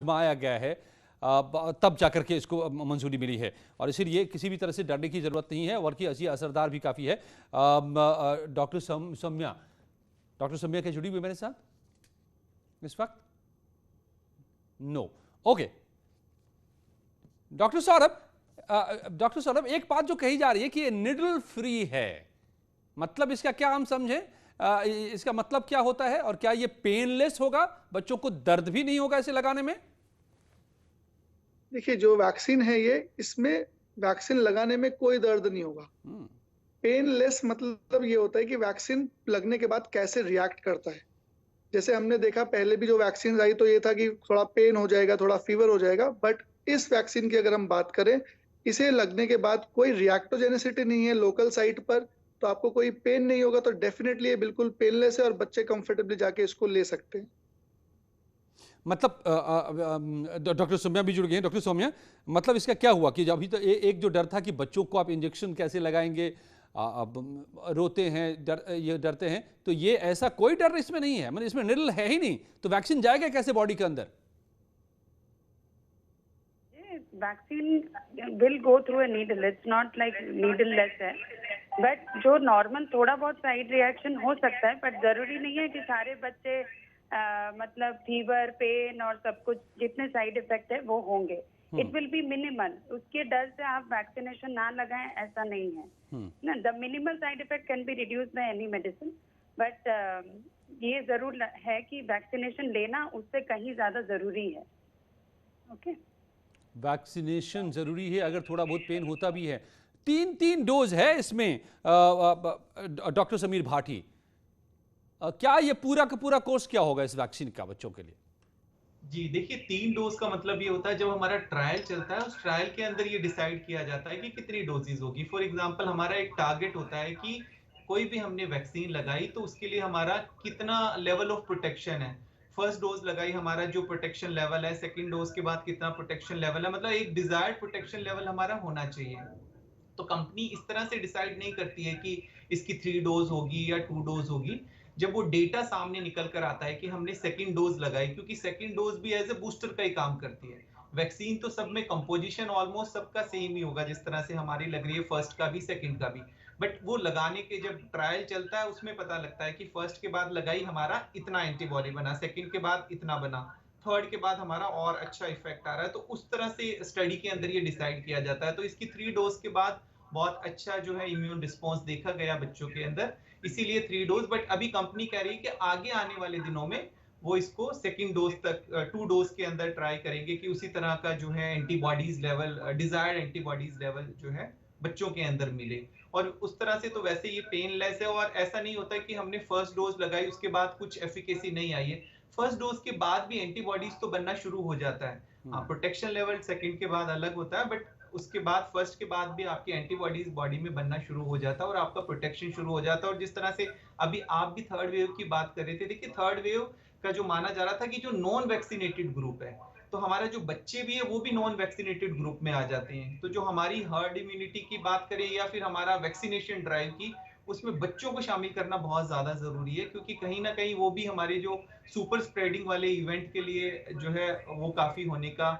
आजमाया गया है, तब जाकर के इसको मंजूरी मिली है और इसीलिए किसी भी तरह से डरने की जरूरत नहीं है और कि असरदार भी काफ़ी है। डॉक्टर सौम्या, डॉक्टर सौम्या क्या जुड़ी हुई मेरे साथ इस वक्त? No. Okay doctor Saurabh, doctor Saurabh, एक बात जो कही जा रही है कि ये निडल फ्री है, मतलब इसका क्या हम समझें? इसका मतलब क्या होता है और क्या ये पेनलेस होगा, बच्चों को दर्द भी नहीं होगा इसे लगाने में? देखिए, जो वैक्सीन है ये, इसमें वैक्सीन लगाने में कोई दर्द नहीं होगा। पेनलेस मतलब ये होता है कि वैक्सीन लगने के बाद कैसे रिएक्ट करता है। जैसे हमने देखा पहले भी जो वैक्सीन आई तो ये था कि थोड़ा पेन हो जाएगा, थोड़ा फीवर हो जाएगा, बट इस वैक्सीन की अगर हम बात करें, इसे लगने के बाद कोई रिएक्टोजेनिसिटी नहीं है लोकल साइट पर, तो आपको कोई पेन नहीं होगा, तो डेफिनिटली ये बिल्कुल पेनलेस है और बच्चे कंफर्टेबली जाके इसको ले सकते हैं। मतलब डॉक्टर सौम्या भी जुड़ गए हैं। डॉक्टर सौम्या, मतलब इसका क्या हुआ कि अभी तो एक जो डर था कि बच्चों को आप इंजेक्शन कैसे लगाएंगे, अब रोते हैं, ये डरते हैं, तो ये ऐसा कोई डर इसमें नहीं है, मतलब इसमें निडल है ही नहीं, तो वैक्सीन जाएगा कैसे बॉडी के अंदर? Vaccine will go through a needle, it's not like needle less है, बट जो नॉर्मल थोड़ा बहुत साइड रिएक्शन हो सकता है, बट जरूरी नहीं है कि सारे बच्चे मतलब फीवर, पेन और सब कुछ जितने साइड इफेक्ट है वो होंगे। It will be minimal. उसके डर से आप वैक्सीनेशन ना लगाएं ऐसा नहीं है ना। The minimal side effect can be reduce by any medicine, but ये जरूर है कि वैक्सीनेशन लेना उससे कहीं ज्यादा जरूरी है। ओके, वैक्सीनेशन जरूरी है अगर थोड़ा बहुत पेन होता भी है। तीन तीन डोज है इसमें, डॉक्टर समीर भाटी, क्या ये पूरा का पूरा कोर्स क्या होगा इस वैक्सीन का बच्चों के लिए? जी, देखिए 3 डोज़ का मतलब ये होता है जब हमारा ट्रायल चलता है, उस ट्रायल के अंदर ये डिसाइड किया जाता है कि कितनी डोज़ेज़ होगी। फॉर एग्ज़ाम्पल हमारा एक टारगेट होता है कि कोई भी हमने वैक्सीन लगाई तो उसके लिए हमारा कितना लेवल ऑफ प्रोटेक्शन है। फर्स्ट डोज़ लगाई हमारा जो प्रोटेक्शन लेवल है, सेकंड डोज़ के बाद कितना प्रोटेक्शन लेवल है, मतलब एक डिज़ायर्ड प्रोटेक्शन लेवल हमारा होना चाहिए। तो कंपनी इस तरह से डिसाइड नहीं करती है कि इसकी 3 डोज होगी या 2 डोज होगी। जब वो डेटा सामने निकल कर आता है कि हमने सेकंड डोज लगाई, क्योंकि सेकंड डोज भी एज ए बूस्टर का ही काम करती है। वैक्सीन तो सब में कंपोजिशन ऑलमोस्ट सबका सेम ही होगा, जिस तरह से हमारी लग रही है फर्स्ट का भी सेकंड का भी। बट वो लगाने के जब ट्रायल चलता है उसमें पता लगता है कि फर्स्ट के बाद लगाई हमारा इतना एंटीबॉडी बना, सेकंड के बाद इतना बना, थर्ड के बाद हमारा और अच्छा इफेक्ट आ रहा है। तो उस तरह से स्टडी के अंदर ये डिसाइड किया जाता है। तो इसकी 3 डोज के बाद बहुत अच्छा जो है इम्यून रिस्पॉन्स देखा गया बच्चों के अंदर, इसीलिए 3 डोज। बट अभी कंपनी कह रही है कि आगे आने वाले दिनों में वो इसको सेकंड डोज तक 2 डोज के अंदर ट्राई करेंगे कि उसी तरह का जो है antibodies level, desired antibodies level जो है बच्चों के अंदर मिले। और उस तरह से तो वैसे ये पेनलेस है और ऐसा नहीं होता कि हमने फर्स्ट डोज लगाई उसके बाद कुछ एफिकेसी नहीं आई है। फर्स्ट डोज के बाद भी एंटीबॉडीज तो बनना शुरू हो जाता है। हाँ, प्रोटेक्शन लेवल सेकंड के बाद अलग होता है, बट उसके बाद फर्स्ट के बाद भी आपकी एंटीबॉडीज बॉडी में बनना शुरू हो जाता है और आपका प्रोटेक्शन शुरू हो जाता है। और जिस तरह से अभी आप भी थर्ड वेव की बात कर रहे थे, देखिए थर्ड वेव का जो माना जा रहा था कि जो नॉन वैक्सीनेटेड ग्रुप है, तो हमारे जो बच्चे भी है वो भी नॉन वैक्सीनेटेड ग्रुप में आ जाते हैं। तो जो हमारी हर्ड इम्यूनिटी की बात करें या फिर हमारा वैक्सीनेशन ड्राइव की, उसमें बच्चों को शामिल करना बहुत ज्यादा जरूरी है, क्योंकि कहीं ना कहीं वो भी हमारे जो सुपर स्प्रेडिंग वाले इवेंट के लिए जो है वो काफी होने का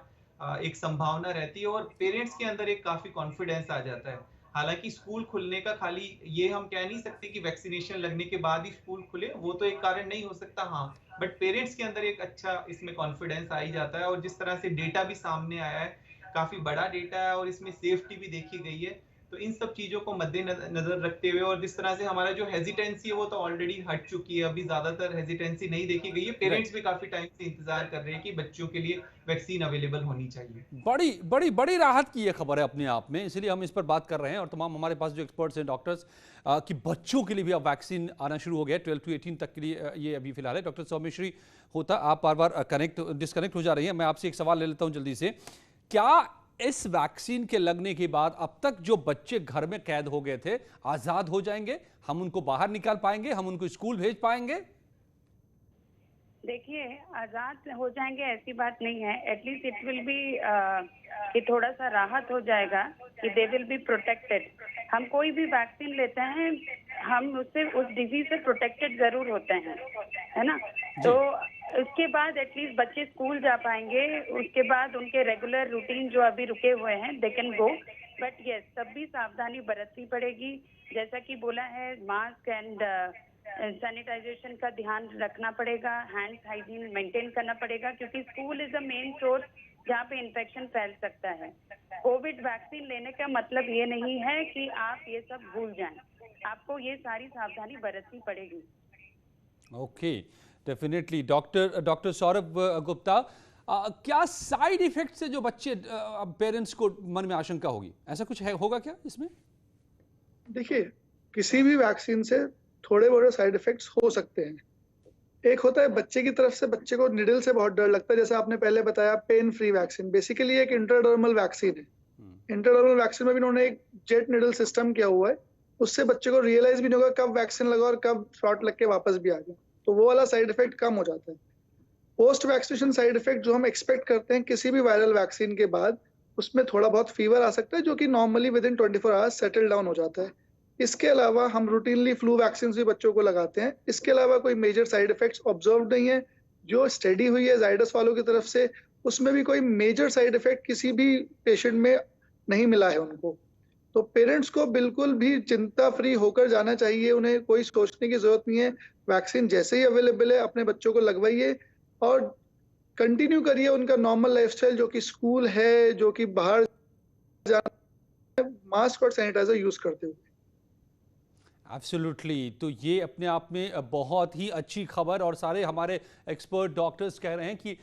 एक संभावना रहती है और पेरेंट्स के अंदर एक काफी कॉन्फिडेंस आ जाता है। हालांकि स्कूल खुलने का खाली ये हम कह नहीं सकते कि वैक्सीनेशन लगने के बाद ही स्कूल खुले, वो तो एक कारण नहीं हो सकता, हाँ, बट पेरेंट्स के अंदर एक अच्छा इसमें कॉन्फिडेंस आ ही जाता है। और जिस तरह से डेटा भी सामने आया है, काफी बड़ा डेटा है और इसमें सेफ्टी भी देखी गई है। तो इन सब चीजों को मद्देनजर रखते हुए और जिस तरह से हमारा जो हेजिटेंसी है वो तो ऑलरेडी हट चुकी है, अभी ज्यादातर हेजिटेंसी नहीं देखी गई है। राइट। पेरेंट्स भी काफी टाइम से इंतजार कर रहे हैं कि बच्चों के लिए वैक्सीन अवेलेबल होनी चाहिए। बड़ी बड़ी बड़ी राहत की ये खबर है अपने आप में, इसलिए हम इस पर बात कर रहे हैं और तमाम हमारे पास जो एक्सपर्ट्स हैं, डॉक्टर्स, कि बच्चों के लिए भी अब वैक्सीन आना शुरू हो गया है 12 to 18 तक के लिए, ये अभी फिलहाल है। डॉक्टर सौम्यश्री होता, आप बार बार डिस्कनेक्ट हो जा रही हैं, मैं आपसे एक सवाल ले लेता हूं जल्दी से। क्या इस वैक्सीन के लगने के बाद अब तक जो बच्चे घर में कैद हो गए थे आजाद हो जाएंगे? हम उनको बाहर निकाल पाएंगे? हम उनको स्कूल भेज पाएंगे? देखिए, आजाद हो जाएंगे ऐसी बात नहीं है। एटलीस्ट इट विल बी कि थोड़ा सा राहत हो जाएगा कि दे विल बी प्रोटेक्टेड। हम कोई भी वैक्सीन लेते हैं, हम उससे उस डिजीज से प्रोटेक्टेड जरूर होते हैं, है ना। तो जी। उसके बाद एटलीस्ट बच्चे स्कूल जा पाएंगे। उसके बाद उनके रेगुलर रूटीन जो अभी रुके हुए हैं they can go, but yes तब भी सावधानी बरतनी पड़ेगी। जैसा कि बोला है, मास्क एंड सैनिटाइजेशन का ध्यान रखना पड़ेगा, हैंड हाइजीन मेंटेन करना पड़ेगा, क्योंकि school is a main source जहाँ पे इन्फेक्शन फैल सकता है। कोविड वैक्सीन लेने का मतलब ये नहीं है कि आप ये सब भूल जाएं, आपको ये सारी सावधानी बरतनी पड़ेगी। Okay, definitely. Doctor Saurabh Gupta, क्या साइड इफेक्ट से जो बच्चे पेरेंट्स को मन में आशंका होगी, ऐसा कुछ है होगा क्या इसमें? देखिए, किसी भी वैक्सीन से थोड़े बड़े साइड इफेक्ट्स हो सकते हैं। एक होता है बच्चे की तरफ से, बच्चे को निडल से बहुत डर लगता है, जैसे आपने पहले बताया पेन फ्री वैक्सीन। बेसिकली एक इंट्राडर्मल वैक्सीन है। इंट्राडर्मल वैक्सीन में भी उन्होंने एक जेट निडल सिस्टम किया हुआ है, उससे बच्चे को रियलाइज भी नहीं होगा कब वैक्सीन लगा और कब शॉट लग के वापस भी आ गया, तो वो वाला साइड इफेक्ट कम हो जाता है। पोस्ट वैक्सीनेशन साइड इफेक्ट जो हम एक्सपेक्ट करते हैं किसी भी वायरल वैक्सीन के बाद, उसमें थोड़ा बहुत फीवर आ सकता है, जो कि normally with in 24 hours settle down हो जाता है। इसके अलावा हम रूटीनली फ्लू वैक्सीन भी बच्चों को लगाते हैं। इसके अलावा कोई मेजर साइड इफेक्ट्स ऑब्जर्व नहीं है। जो स्टडी हुई है जाइडस वालों की तरफ से, उसमें भी कोई मेजर साइड इफेक्ट किसी भी पेशेंट में नहीं मिला है उनको। तो पेरेंट्स को बिल्कुल भी चिंता फ्री होकर जाना चाहिए, उन्हें कोई सोचने की जरूरत नहीं है। वैक्सीन जैसे ही अवेलेबल है अपने बच्चों को लगवाइए और कंटिन्यू करिए उनका नॉर्मल लाइफस्टाइल, जो कि स्कूल है, जो कि बाहर जाना, मास्क और सैनिटाइजर यूज करते हुए। एब्सोल्युटली। तो ये अपने आप में बहुत ही अच्छी खबर, और सारे हमारे एक्सपर्ट डॉक्टर्स कह रहे हैं कि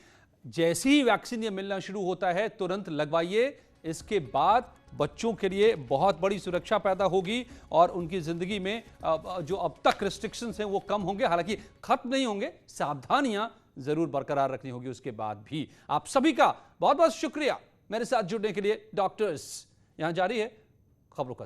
जैसे ही वैक्सीन ये मिलना शुरू होता है तुरंत लगवाइए। इसके बाद बच्चों के लिए बहुत बड़ी सुरक्षा पैदा होगी और उनकी ज़िंदगी में जो अब तक रिस्ट्रिक्शंस हैं वो कम होंगे, हालांकि खत्म नहीं होंगे, सावधानियां ज़रूर बरकरार रखनी होगी उसके बाद भी। आप सभी का बहुत बहुत शुक्रिया मेरे साथ जुड़ने के लिए। डॉक्टर्स यहाँ जारी है खबरों का।